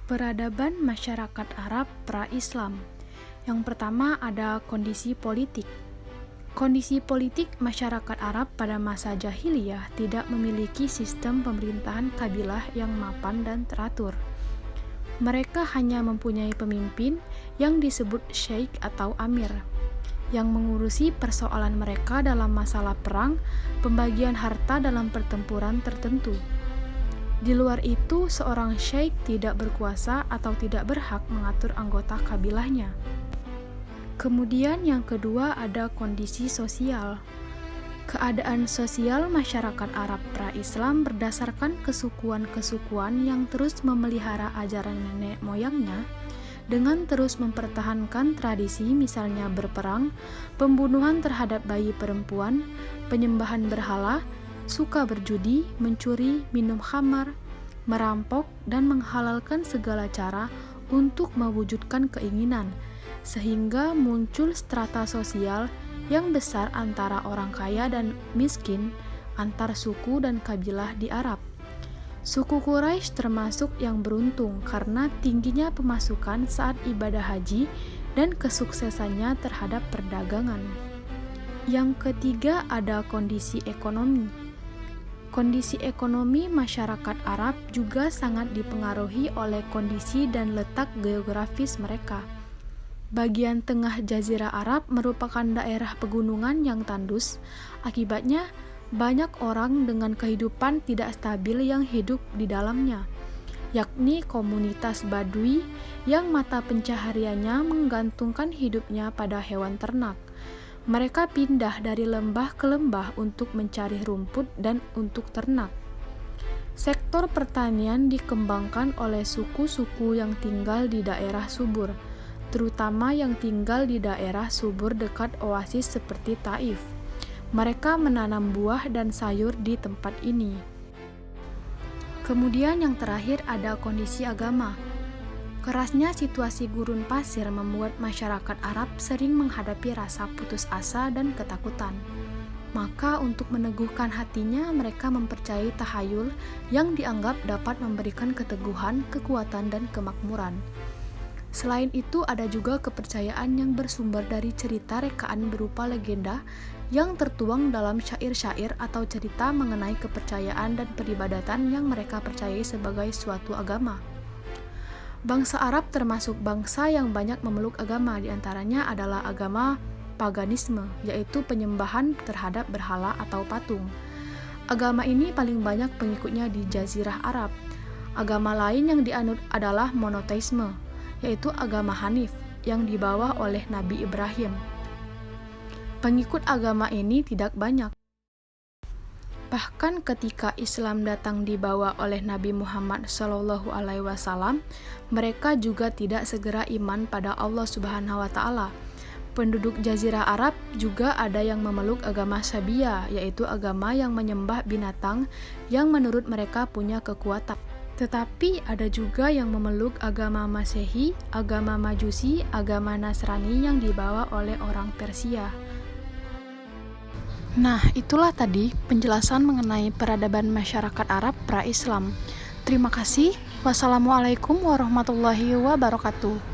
Peradaban masyarakat Arab pra-Islam. Yang pertama ada kondisi politik. Kondisi politik masyarakat Arab pada masa jahiliyah tidak memiliki sistem pemerintahan kabilah yang mapan dan teratur. Mereka hanya mempunyai pemimpin yang disebut syekh atau amir, yang mengurusi persoalan mereka dalam masalah perang, pembagian harta dalam pertempuran tertentu. Di luar itu, seorang syekh tidak berkuasa atau tidak berhak mengatur anggota kabilahnya. Kemudian yang kedua ada kondisi sosial. Keadaan sosial masyarakat Arab pra-Islam berdasarkan kesukuan-kesukuan yang terus memelihara ajaran nenek moyangnya dengan terus mempertahankan tradisi misalnya berperang, pembunuhan terhadap bayi perempuan, penyembahan berhala, suka berjudi, mencuri, minum khamar, merampok, dan menghalalkan segala cara untuk mewujudkan keinginan, sehingga muncul strata sosial yang besar antara orang kaya dan miskin, antar suku dan kabilah di Arab. Suku Quraisy termasuk yang beruntung karena tingginya pemasukan saat ibadah haji dan kesuksesannya terhadap perdagangan. Yang ketiga ada kondisi ekonomi. Kondisi ekonomi masyarakat Arab juga sangat dipengaruhi oleh kondisi dan letak geografis mereka. Bagian tengah Jazirah Arab merupakan daerah pegunungan yang tandus, akibatnya banyak orang dengan kehidupan tidak stabil yang hidup di dalamnya, yakni komunitas Badui yang mata pencahariannya menggantungkan hidupnya pada hewan ternak. Mereka pindah dari lembah ke lembah untuk mencari rumput dan untuk ternak. Sektor pertanian dikembangkan oleh suku-suku yang tinggal di daerah subur, terutama yang tinggal di daerah subur dekat oasis seperti Taif. Mereka menanam buah dan sayur di tempat ini. Kemudian yang terakhir ada kondisi agama. Kerasnya situasi gurun pasir membuat masyarakat Arab sering menghadapi rasa putus asa dan ketakutan. Maka untuk meneguhkan hatinya, mereka mempercayai tahayul yang dianggap dapat memberikan keteguhan, kekuatan, dan kemakmuran. Selain itu, ada juga kepercayaan yang bersumber dari cerita rekaan berupa legenda yang tertuang dalam syair-syair atau cerita mengenai kepercayaan dan peribadatan yang mereka percayai sebagai suatu agama. Bangsa Arab termasuk bangsa yang banyak memeluk agama, diantaranya adalah agama paganisme, yaitu penyembahan terhadap berhala atau patung. Agama ini paling banyak pengikutnya di Jazirah Arab. Agama lain yang dianut adalah monoteisme, yaitu agama Hanif yang dibawa oleh Nabi Ibrahim. Pengikut agama ini tidak banyak. Bahkan ketika Islam datang dibawa oleh Nabi Muhammad SAW, mereka juga tidak segera iman pada Allah Subhanahu wa Ta'ala. Penduduk Jazirah Arab juga ada yang memeluk agama Sabia, yaitu agama yang menyembah binatang yang menurut mereka punya kekuatan. Tetapi ada juga yang memeluk agama Masehi, agama Majusi, agama Nasrani yang dibawa oleh orang Persia. Nah, itulah tadi penjelasan mengenai peradaban masyarakat Arab pra-Islam. Terima kasih. Wassalamualaikum warahmatullahi wabarakatuh.